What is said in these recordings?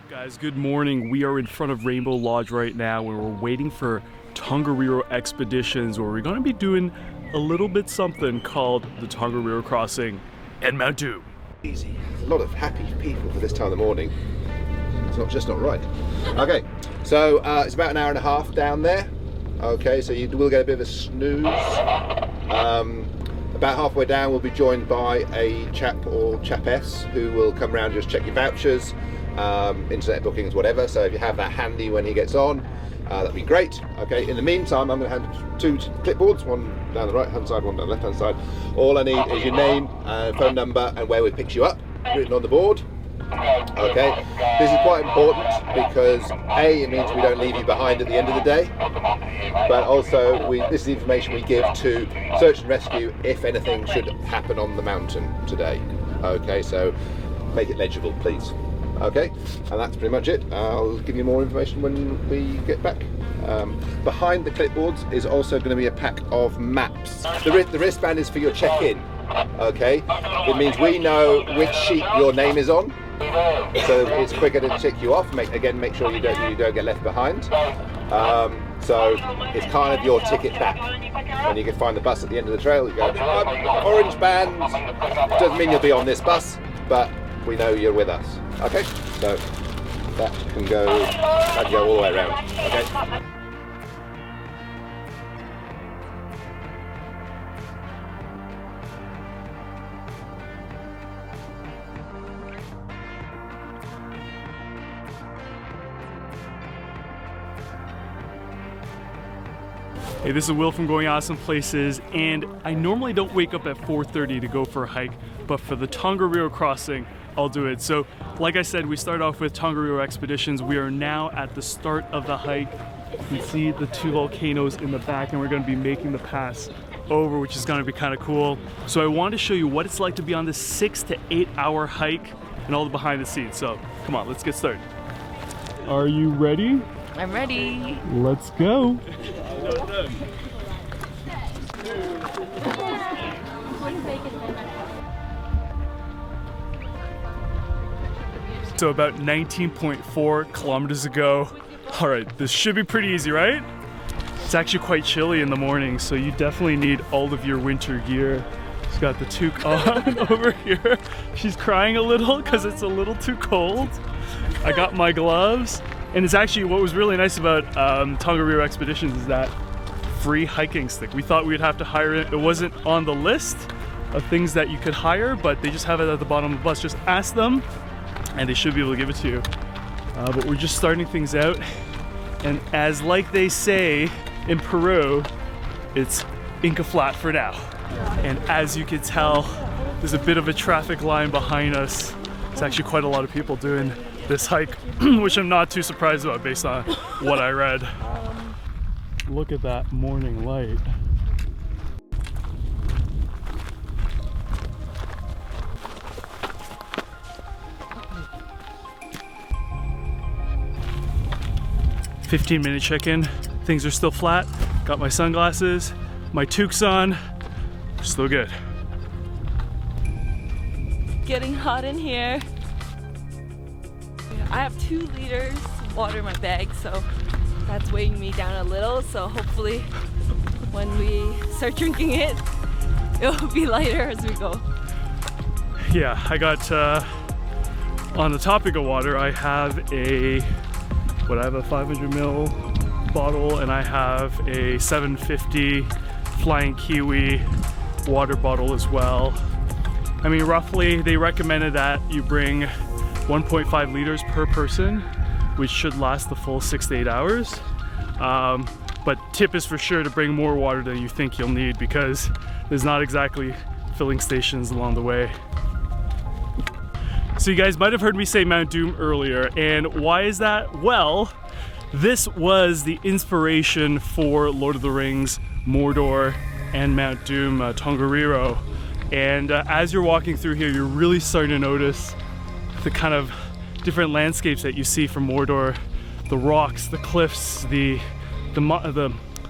Guys, good morning. We are in front of Rainbow Lodge right now and we're waiting for Tongariro Expeditions, where we're going to be doing a little bit something called the Tongariro Crossing and Mount Doom. Easy. There's a lot of happy people for this time of the morning. It's not right. Okay, so it's about an hour and a half down there. Okay, so you will get a bit of a snooze. About halfway down we'll be joined by a chap or chapess who will come around, just check your vouchers, internet bookings, whatever. So if you have that handy when he gets on, that'd be great. Okay, in the meantime, I'm going to hand 2 clipboards, one down the right hand side, one down the left hand side. All I need is your name, phone number, and where we picked you up, written on the board. Okay, this is quite important because A, it means we don't leave you behind at the end of the day, but also this is the information we give to search and rescue if anything should happen on the mountain today. Okay, so make it legible, please. Okay, and that's pretty much it. I'll give you more information when we get back. Behind the clipboards is also going to be a pack of maps. The wristband is for your check-in. Okay, it means we know which sheet your name is on, so it's quicker to tick you off. Make sure you don't get left behind. So it's kind of your ticket back. When you can find the bus at the end of the trail, you go, orange band. Doesn't mean you'll be on this bus, but we know you're with us. Okay, so that can go all the way around. Okay. Hey, this is Will from Going Awesome Places, and I normally don't wake up at 4:30 to go for a hike, but for the Tongariro Crossing, I'll do it. So, like I said, we start off with Tongariro Expeditions. We are now at the start of the hike. You can see the 2 volcanoes in the back, and we're going to be making the pass over, which is going to be kind of cool. So I wanted to show you what it's like to be on this 6 to 8 hour hike and all the behind the scenes. So come on, let's get started. Are you ready? I'm ready. Let's go. So about 19.4 kilometers ago. All right, this should be pretty easy, right? It's actually quite chilly in the morning, so you definitely need all of your winter gear. She's got the toque on over here. She's crying a little because it's a little too cold. I got my gloves. And it's actually, what was really nice about Tongariro Expeditions is that free hiking stick. We thought we'd have to hire it. It wasn't on the list of things that you could hire, but they just have it at the bottom of the bus. Just ask them and they should be able to give it to you. But we're just starting things out. And as like they say in Peru, it's Inca flat for now. And as you can tell, there's a bit of a traffic line behind us. It's actually quite a lot of people doing this hike, which I'm not too surprised about based on what I read. Look at that morning light. "15-minute check-in. Things are still flat. Got my sunglasses, my toques on. Still good." Getting hot in here. I have 2 liters of water in my bag, so that's weighing me down a little. So hopefully when we start drinking it, it'll be lighter as we go. Yeah, I got, on the topic of water, I have a 500 ml bottle, and I have a 750 Flying Kiwi water bottle as well. I mean, roughly they recommended that you bring 1.5 liters per person, which should last the full 6 to 8 hours. But tip is for sure to bring more water than you think you'll need, because there's not exactly filling stations along the way. So you guys might have heard me say Mount Doom earlier, and why is that? Well, this was the inspiration for Lord of the Rings, Mordor, and Mount Doom, Tongariro. And as you're walking through here, you're really starting to notice the kind of different landscapes that you see from Mordor, the rocks, the cliffs, the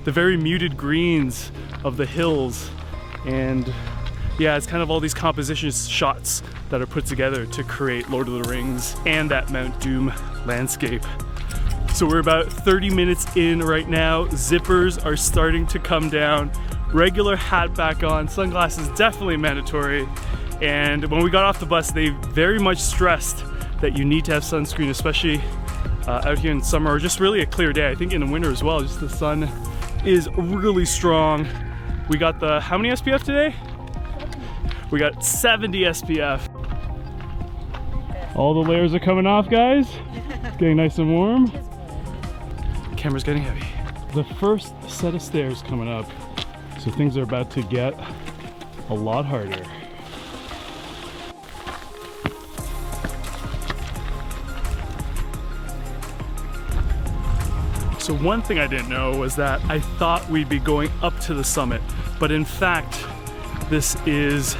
the very muted greens of the hills. And yeah, it's kind of all these composition shots that are put together to create Lord of the Rings and that Mount Doom landscape. So we're about 30 minutes in right now. Zippers are starting to come down. Regular hat back on. Sunglasses definitely mandatory. And when we got off the bus, they very much stressed that you need to have sunscreen, especially out here in summer, or just really a clear day. I think in the winter as well, just the sun is really strong. We got the, how many SPF today? We got 70 SPF. All the layers are coming off, guys. It's getting nice and warm. The camera's getting heavy. The first set of stairs coming up, so things are about to get a lot harder. So one thing I didn't know was that I thought we'd be going up to the summit, but in fact, this is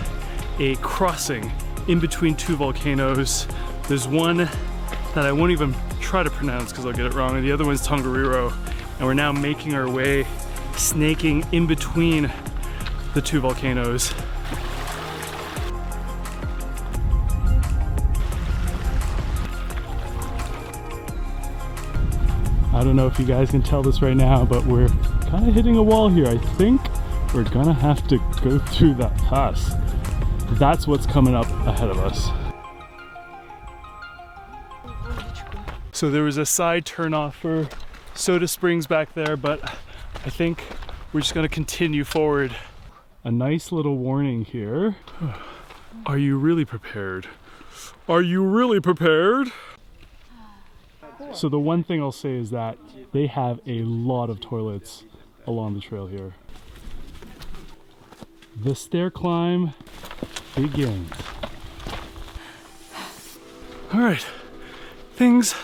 a crossing in between two volcanoes. There's one that I won't even try to pronounce because I'll get it wrong, and the other one's Tongariro. And we're now making our way, snaking in between the two volcanoes. I don't know if you guys can tell this right now, but we're kind of hitting a wall here. I think we're gonna have to go through that pass. That's what's coming up ahead of us. So there was a side turnoff for Soda Springs back there, but I think we're just gonna continue forward. A nice little warning here. Are you really prepared? Are you really prepared? So the one thing I'll say is that they have a lot of toilets along the trail here. The stair climb begins. All right, things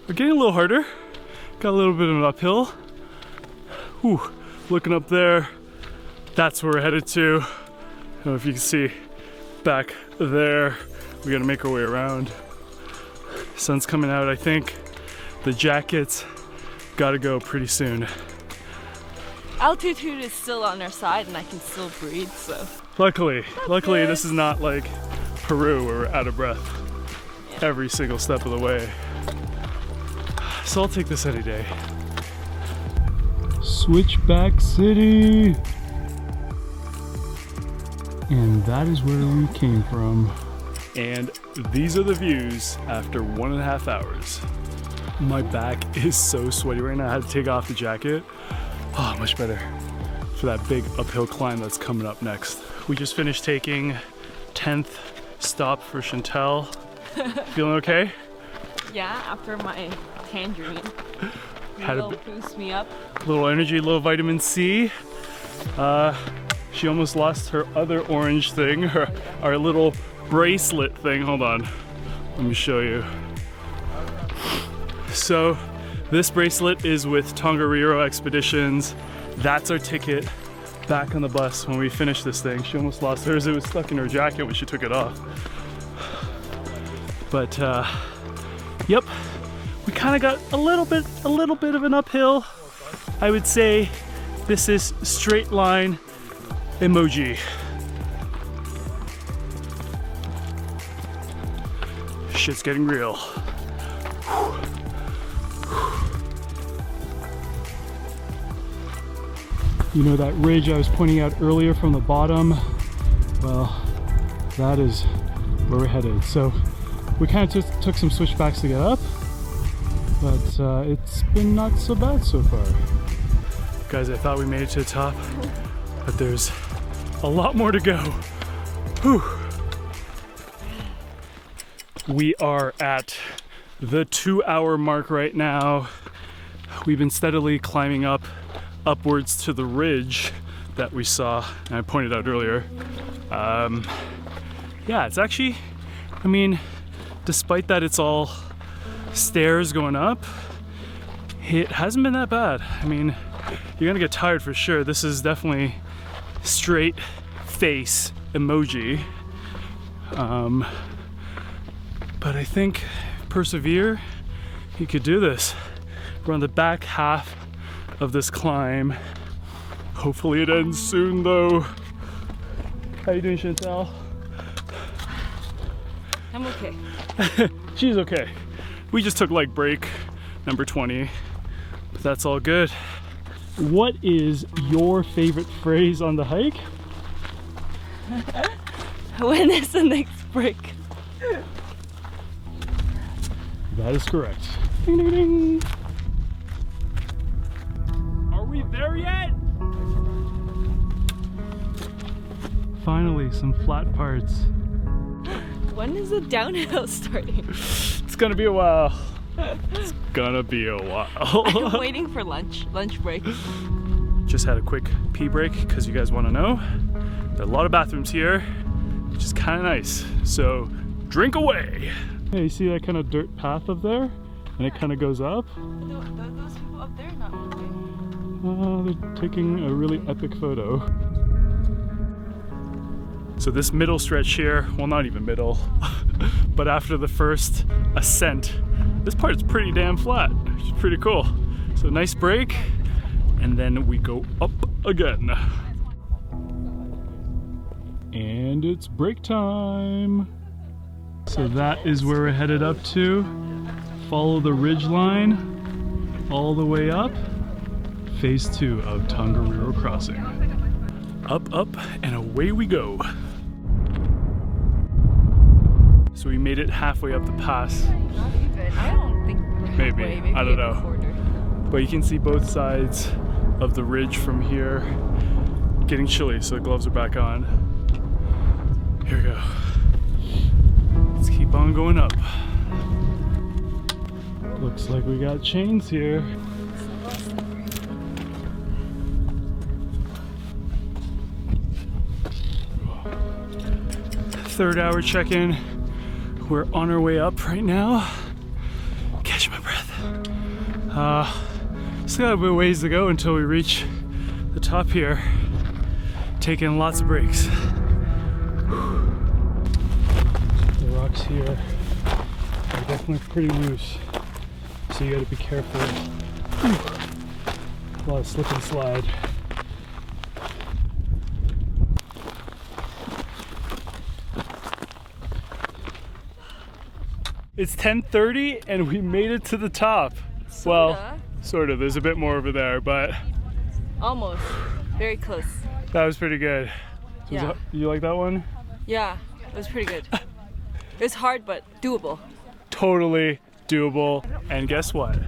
are getting a little harder. Got a little bit of an uphill. Whew, looking up there, that's where we're headed to. I don't know if you can see back there. We gotta make our way around. Sun's coming out, I think. The jackets gotta go pretty soon. Altitude is still on our side and I can still breathe, so. Luckily good. This is not like Peru where we're out of breath every single step of the way. So I'll take this any day. Switchback City! And that is where we came from. And these are the views after 1.5 hours. My back is so sweaty right now. I had to take off the jacket. Oh, much better for that big uphill climb that's coming up next. We just finished taking 10th stop for Chantal. Feeling okay? Yeah, after my tangerine. Had It'll boost me up. Little energy, little vitamin C. She almost lost her other orange thing, our little bracelet thing. Hold on, let me show you. So this bracelet is with Tongariro Expeditions. That's our ticket back on the bus when we finish this thing. She almost lost hers. It was stuck in her jacket when she took it off. But yep, we kind of got a little bit of an uphill. I would say this is straight line emoji. Shit's getting real. You know that ridge I was pointing out earlier from the bottom? Well, that is where we're headed. So we kind of just took some switchbacks to get up, but it's been not so bad so far. Guys, I thought we made it to the top, but there's a lot more to go. Whew. We are at the 2-hour mark right now. We've been steadily climbing upwards to the ridge that we saw, and I pointed out earlier. Yeah, it's actually, I mean, despite that it's all stairs going up, it hasn't been that bad. I mean, you're gonna get tired for sure. This is definitely straight face emoji. But I think persevere, you could do this. We're on the back half of this climb. Hopefully it ends soon though. How you doing, Chantal? I'm okay. She's okay. We just took leg break, number 20, but that's all good. What is your favorite phrase on the hike? When is the next break? That is correct. Ding, ding, ding. Are we there yet? Finally, some flat parts. When is the downhill starting? It's gonna be a while. It's gonna be a while. I'm waiting for lunch break. Just had a quick pee break because you guys want to know. There are a lot of bathrooms here, which is kind of nice. So drink away. Hey, you see that kind of dirt path up there? And it kind of goes up. Those people up there not moving. They're taking a really epic photo. So this middle stretch here, well, not even middle, but after the first ascent, this part is pretty damn flat, which is pretty cool. So nice break, and then we go up again. And it's break time. So that is where we're headed up to. Follow the ridge line all the way up. Phase 2 of Tongariro Crossing. Up, up, and away we go. So we made it halfway up the pass. Not even. I don't think we're halfway. Maybe. I don't know. a quarter. But you can see both sides of the ridge from here. Getting chilly, so the gloves are back on. Here we go. Let's keep on going up. Looks like we got chains here. Third hour check-in. We're on our way up right now. Catch my breath. Still got a bit of ways to go until we reach the top here. Taking lots of breaks. The rocks here are definitely pretty loose, so you gotta be careful. A lot of slip and slide. It's 10:30 and we made it to the top. Sorta. Well, sort of. There's a bit more over there, but Almost. Very close. that was pretty good. So Yeah. you like that one? Yeah, it was pretty good. It was hard, but doable. Totally doable. And guess what?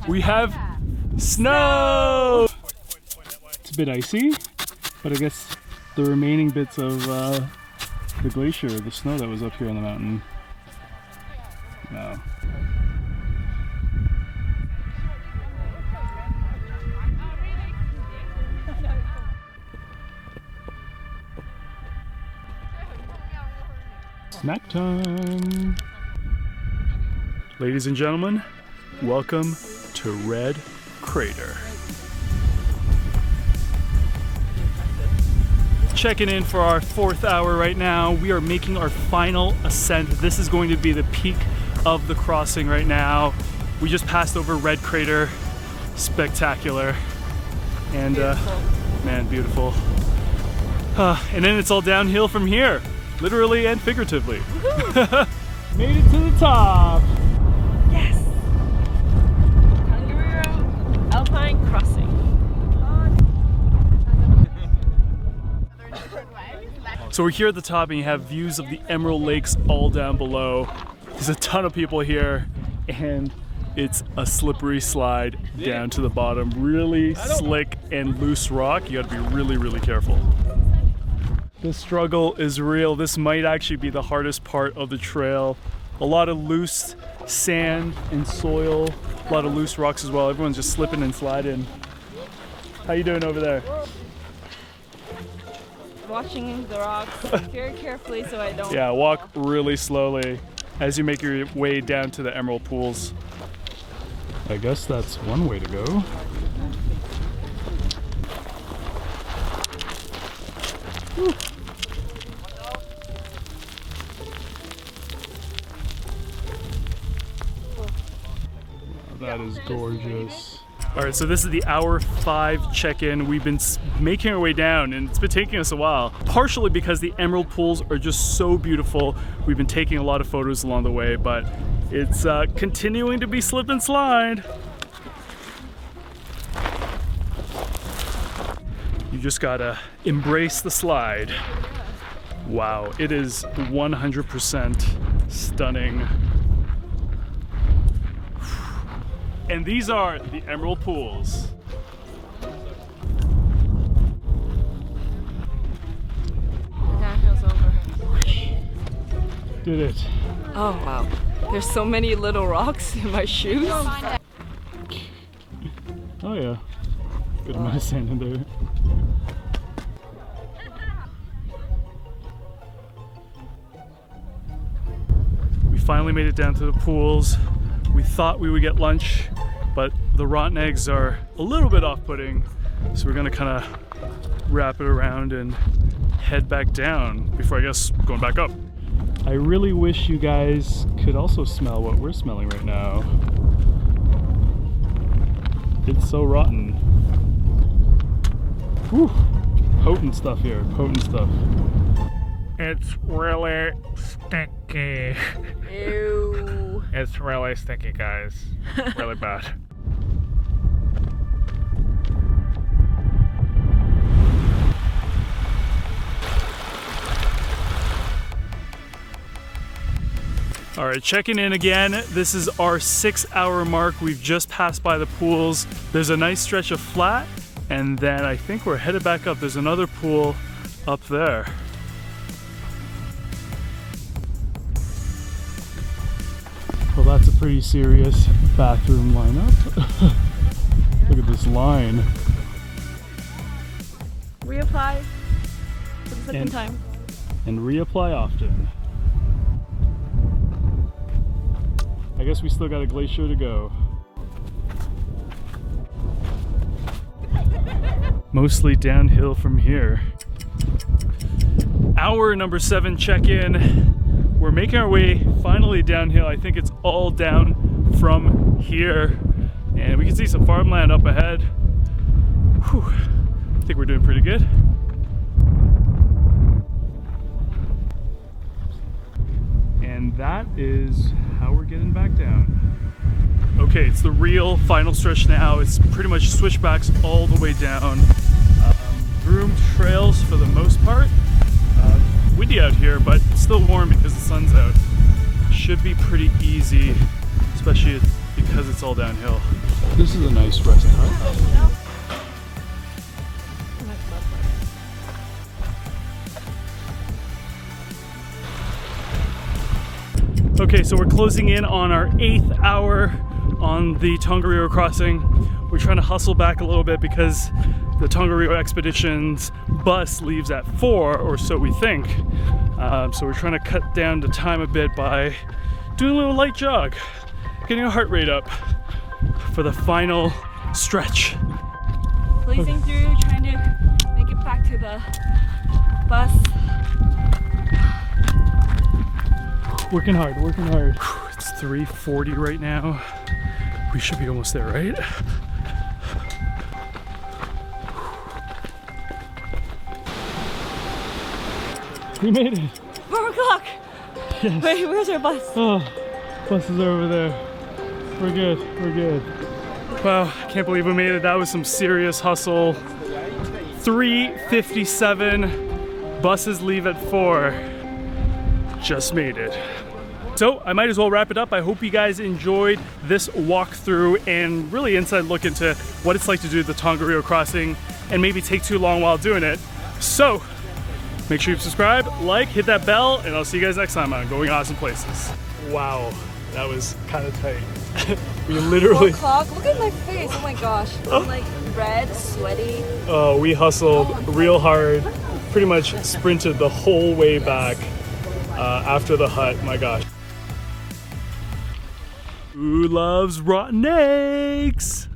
We have snow! It's a bit icy, but I guess the remaining bits of the glacier, the snow that was up here on the mountain. No. Snack time! Ladies and gentlemen, welcome to Red Crater. Checking in for our 4th hour right now. We are making our final ascent. This is going to be the peak of the crossing right now. We just passed over Red Crater. Spectacular. And man, beautiful. And then it's all downhill from here, literally and figuratively. Made it to the top. Yes! Tongariro Alpine Crossing. So we're here at the top and you have views of the Emerald Lakes all down below. There's a ton of people here and it's a slippery slide down to the bottom. Really slick and loose rock. You gotta be really, really careful. The struggle is real. This might actually be the hardest part of the trail. A lot of loose sand and soil, a lot of loose rocks as well. Everyone's just slipping and sliding. How you doing over there? Watching the rocks very carefully so I don't. Yeah, walk really slowly as you make your way down to the emerald pools. I guess that's one way to go. Whew. That is gorgeous. All right, so this is the hour 5 check-in. We've been making our way down and it's been taking us a while, partially because the emerald pools are just so beautiful. We've been taking a lot of photos along the way, but it's continuing to be slip and slide. You just gotta embrace the slide. Wow, it is 100% stunning. And these are the emerald pools. The downhill's over. Did it. Oh wow. There's so many little rocks in my shoes. Oh yeah. Good amount of sand in there. We finally made it down to the pools. We thought we would get lunch, but the rotten eggs are a little bit off-putting, so we're gonna kind of wrap it around and head back down before, I guess, going back up. I really wish you guys could also smell what we're smelling right now. It's so rotten. Whew. Potent stuff here, potent stuff. It's really stinky. Ew. It's really stinky, guys. Really bad. All right, checking in again. This is our 6-hour mark. We've just passed by the pools. There's a nice stretch of flat, and then I think we're headed back up. There's another pool up there. Well, that's a pretty serious bathroom lineup. Look at this line. Reapply for the second time. And reapply often. I guess we still got a glacier to go. Mostly downhill from here. Hour number 7 check-in. We're making our way finally downhill. I think it's all down from here. And we can see some farmland up ahead. Whew. I think we're doing pretty good. And that is how we're getting back down. Okay, it's the real final stretch now. It's pretty much switchbacks all the way down. Groomed trails for the most part. Windy out here, but it's still warm because the sun's out. Should be pretty easy, especially because it's all downhill. This is a nice rest hut. Okay, so we're closing in on our 8th hour on the Tongariro Crossing. We're trying to hustle back a little bit because the Tongariro Expeditions bus leaves at 4, or so we think. So we're trying to cut down the time a bit by doing a little light jog, getting our heart rate up for the final stretch. Blazing through, trying to make it back to the bus. Working hard, working hard. It's 3:40 right now. We should be almost there, right? We made it. 4 o'clock. Yes. Wait, where's our bus? Oh, buses are over there. We're good, we're good. Wow, I can't believe we made it. That was some serious hustle. 3:57, buses leave at 4. Just made it. So I might as well wrap it up. I hope you guys enjoyed this walkthrough and really inside look into what it's like to do the Tongariro Crossing and maybe take too long while doing it. So make sure you subscribe, like, hit that bell, and I'll see you guys next time on Going Awesome Places. Wow, that was kind of tight. We literally... 4 o'clock? Look at my face, oh my gosh. I'm like red, sweaty. Oh, we hustled real hard, pretty much sprinted the whole way back after the hut, my gosh. Who loves rotten eggs?